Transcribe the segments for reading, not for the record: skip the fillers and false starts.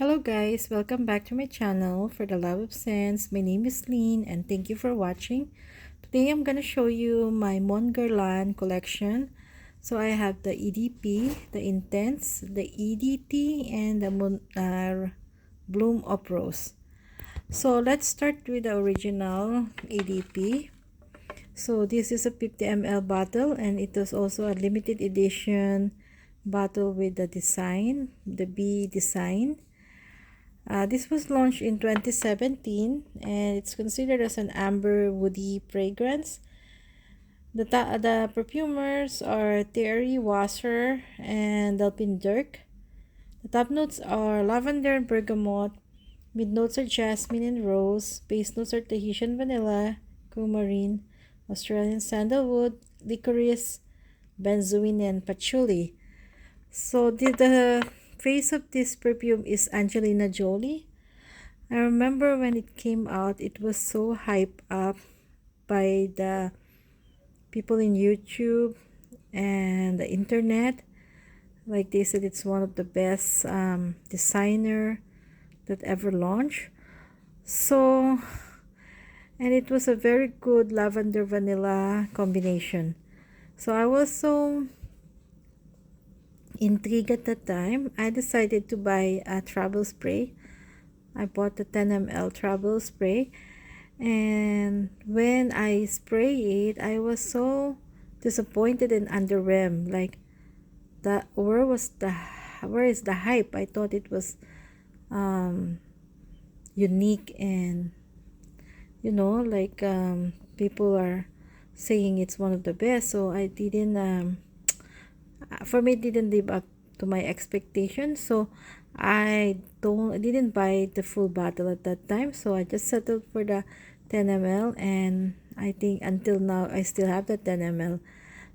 Hello guys, welcome back to my channel for the love of scents. My name is Lean and thank you for watching. Today I'm gonna show you my Mon Guerlain collection. So I have the EDP, the Intense, the EDT, and the Bloom of Rose. So let's start with the original EDP. So this is a 50 ml bottle and it was also a limited edition bottle with the design, the bee design. This was launched in 2017 and it's considered as an amber woody fragrance. The perfumers are Terry Wasser and Lavender. The top notes are lavender and bergamot. Mid notes are jasmine and rose. Base notes are Tahitian vanilla, coumarin, Australian sandalwood, licorice, benzoin, and patchouli. So the face of this perfume is Angelina Jolie. I remember when it came out, it was so hyped up by the people in YouTube and the internet. Like they said, it's one of the best designer that ever launched. So, and it was a very good lavender vanilla combination. So I was so intrigued at the time. I decided to buy a travel spray. I bought the 10 ml travel spray, and when I spray it, I was so disappointed and underwhelmed. Like, where is the hype? I thought it was unique and people are saying it's one of the best. So I didn't for me it didn't live up to my expectations. So I didn't buy the full bottle at that time, so I just settled for the 10 ml, and I think until now I still have the 10 ml.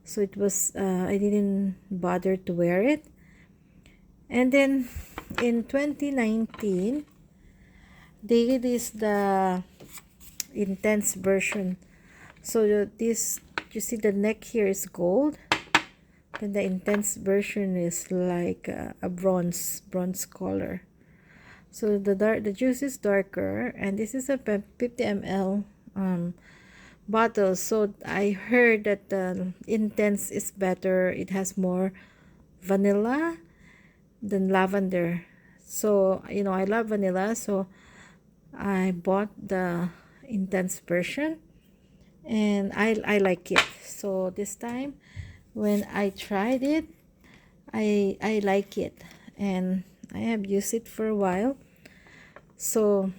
So it was I didn't bother to wear it. And then in 2019 they released the Intense version. So this, you see the neck here is gold, and the Intense version is like a bronze color. So the juice is darker, and this is a 50 ml bottle. So I heard that the Intense is better. It has more vanilla than lavender. So I love vanilla, so I bought the Intense version, and I like it. So this time when I tried it, I like it, and I have used it for a while. So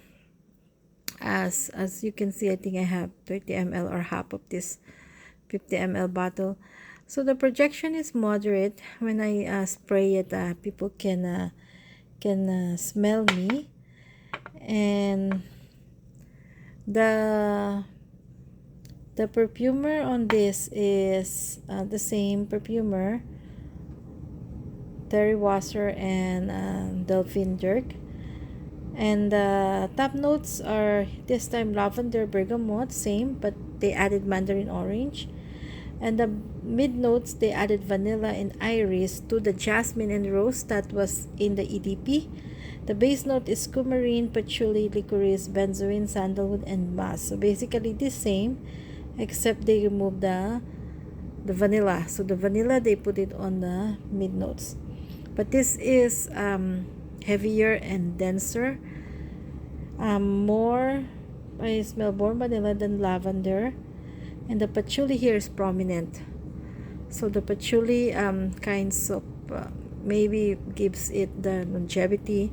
as you can see, I think I have 30 ml or half of this 50 ml bottle. So the projection is moderate. When I spray it, people can smell me. And the perfumer on this is the same perfumer, Terry Wasser and Lavender. And the top notes are this time lavender, bergamot, same, but they added mandarin orange. And the mid notes, they added vanilla and iris to the jasmine and rose that was in the EDP. The base note is coumarin, patchouli, licorice, benzoin, sandalwood, and musk. So basically the same, except they removed the vanilla. So the vanilla, they put it on the mid notes. But this is heavier and denser. I smell more vanilla than lavender, and the patchouli here is prominent. So the patchouli kinds of maybe gives it the longevity,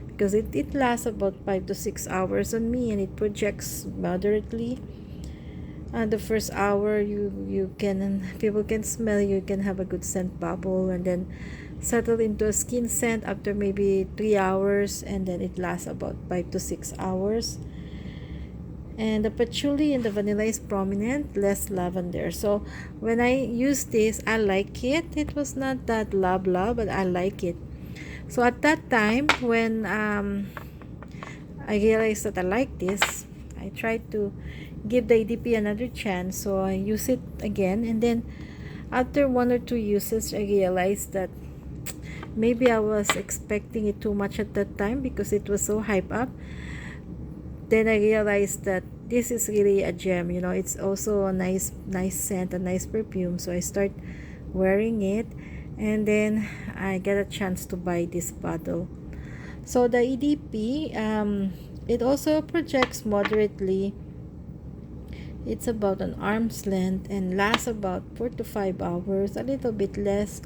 because it lasts about 5 to 6 hours on me, and it projects moderately. The first hour people can smell you can have a good scent bubble, and then settle into a skin scent after maybe 3 hours, and then it lasts about 5 to 6 hours. And the patchouli and the vanilla is prominent, less lavender. So when I use this, I like it. It was not that love, but I like it. So at that time, when I realized that I like this, I tried to give the EDP another chance. So I use it again, and then after 1 or 2 uses, I realized that Maybe I was expecting it too much at that time because it was so hype up. Then I realized that this is really a gem. It's also a nice scent, a nice perfume. So I start wearing it, and then I get a chance to buy this bottle. So the EDP, it also projects moderately. It's about an arm's length and lasts about 4 to 5 hours, a little bit less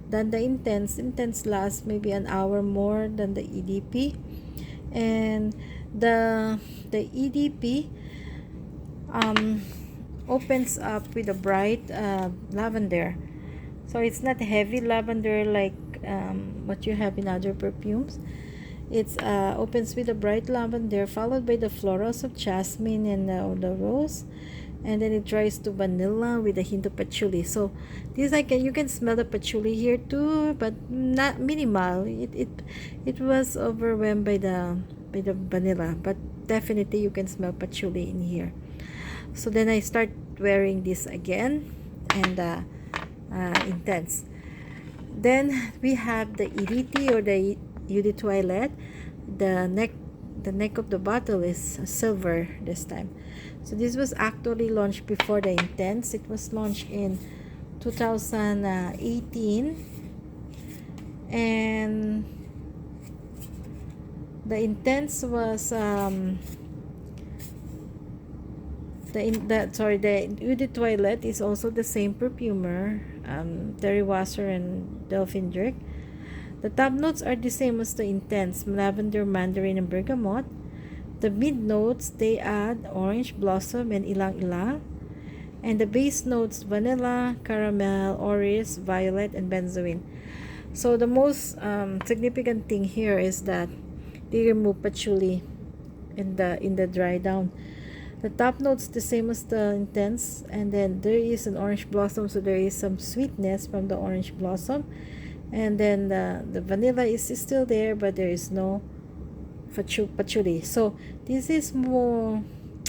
than the Intense. Intense lasts maybe an hour more than the EDP. And the EDP um, opens up with a bright lavender. So it's not heavy lavender like what you have in other perfumes. It opens with a bright lavender, followed by the florals of jasmine and the rose, and then it dries to vanilla with a hint of patchouli. So this you can smell the patchouli here too, but not minimal. It was overwhelmed by the vanilla, but definitely you can smell patchouli in here. So then I start wearing this again, and Intense. Then we have the EDT, or the Eau de Toilette. The neck of the bottle is silver this time. So this was actually launched before the Intense. It was launched in 2018, and the Intense was the Eau de Toilette is also the same perfumer, Terry Wasser and Delphine Drake. The top notes are the same as the Intense: lavender, mandarin, and bergamot. The mid notes, they add orange blossom and ilang ilang. And the base notes, vanilla, caramel, orris, violet, and benzoin. So the most significant thing here is that they remove patchouli in the dry down. The top notes the same as the Intense, and then there is an orange blossom, so there is some sweetness from the orange blossom. And then the vanilla is still there, but there is no patchouli. So this is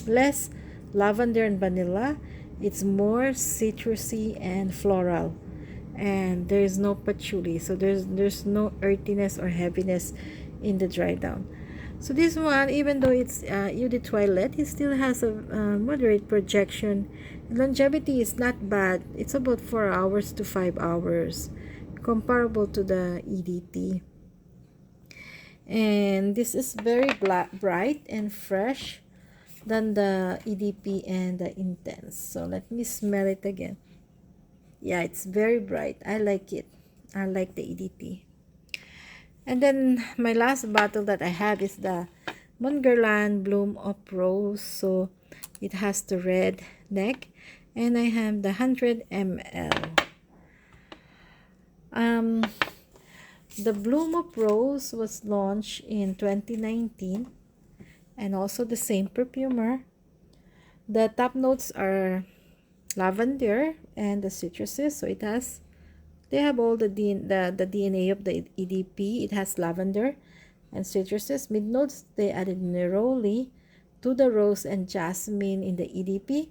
less lavender and vanilla. It's more citrusy and floral, and there is no patchouli. So there's no earthiness or heaviness in the dry down. So this one, even though it's Eau de Toilette, it still has a moderate projection. Longevity is not bad. It's about 4 hours to 5 hours, comparable to the EDT. And this is very bright and fresh than the EDP and the Intense. So let me smell it again. Yeah, it's very bright. I like it. I like the EDT. And then my last bottle that I have is the Mon Guerlain Bloom of Rose. So it has the red neck, and I have the 100 ml. The Bloom of Rose was launched in 2019, and also the same perfumer. The top notes are lavender and the citruses. So they have all the DNA of the EDP. It has lavender and citruses. Mid notes, they added neroli, to the rose and jasmine in the EDP.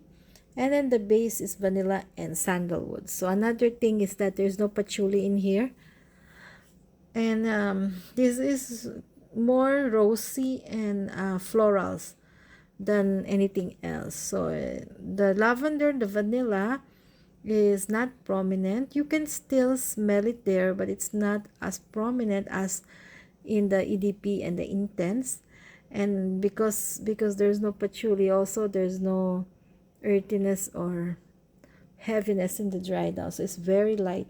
And then the base is vanilla and sandalwood. So another thing is that there's no patchouli in here. And this is more rosy and florals than anything else. So the lavender, the vanilla is not prominent. You can still smell it there, but it's not as prominent as in the EDP and the Intense. And because there's no patchouli, also there's no earthiness or heaviness in the dry down. So it's very light.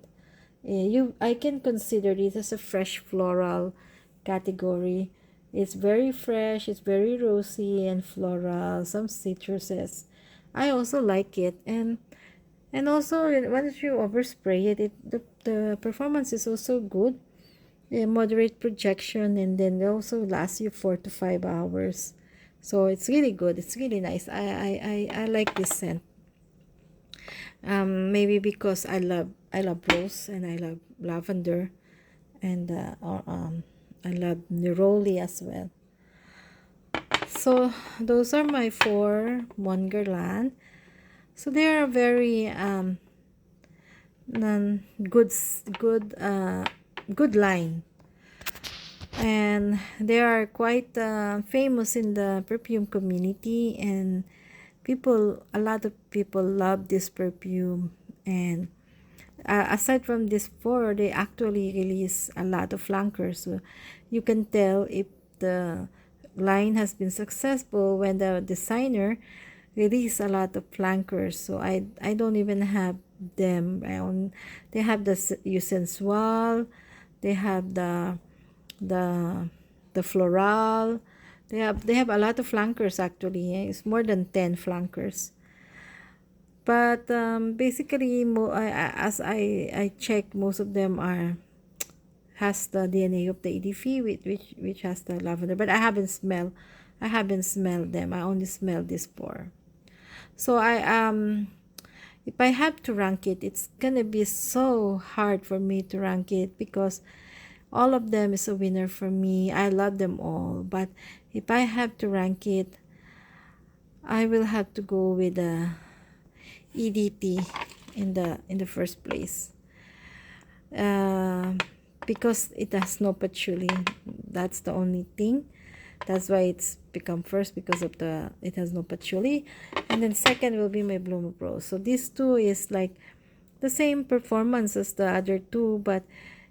I can consider this as a fresh floral category. It's very fresh, it's very rosy and floral, some citruses. I also like it, and also once you overspray it, the performance is also good. Moderate projection, and then it also lasts you 4 to 5 hours. So it's really good. It's really nice. I like this scent. Maybe because I love rose, and I love lavender, and I love neroli as well. So those are my 4 Mon Guerlain. So they are very good good line, and they are quite famous in the perfume community, and a lot of people love this perfume. And aside from this four, they actually release a lot of flankers, so you can tell if the line has been successful when the designer release a lot of flankers. So I don't even have them. They have the sensual, they have the the floral. They have a lot of flankers actually. It's more than 10 flankers. But basically, as I check, most of them are has the DNA of the EDP, which has the lavender. But I haven't smelled them. I only smell this four. So if I have to rank it, it's gonna be so hard for me to rank it because all of them is a winner for me. I love them all, but if I have to rank it, I will have to go with the EDT in the first place. Because it has no patchouli. That's the only thing. That's why it's become first, because of it has no patchouli. And then second will be my Bloom of Rose. So these two is like the same performance as the other two, but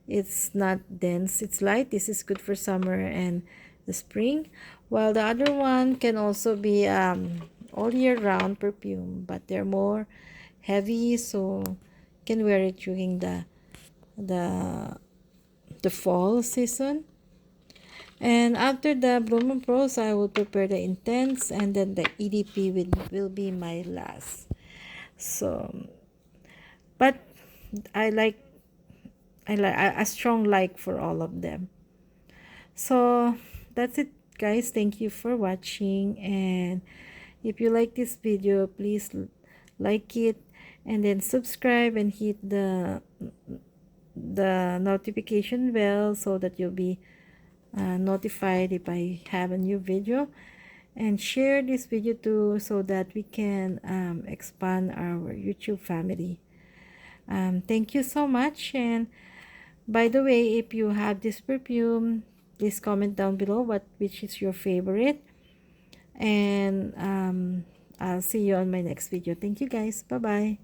it's not dense. It's light. This is good for summer and the spring. While the other one can also be all year round perfume, but they're more heavy, so you can wear it during the the fall season. And after the Bloom and Rose, I will prepare the Intense, and then the EDP will be my last. So, but I like a strong like for all of them. So that's it, guys. Thank you for watching, and if you like this video, please like it, and then subscribe and hit the notification bell so that you'll be notified if I have a new video. And share this video too, so that we can expand our YouTube family. Thank you so much. And by the way, if you have this perfume, please comment down below which is your favorite. And I'll see you on my next video. Thank you, guys. Bye bye.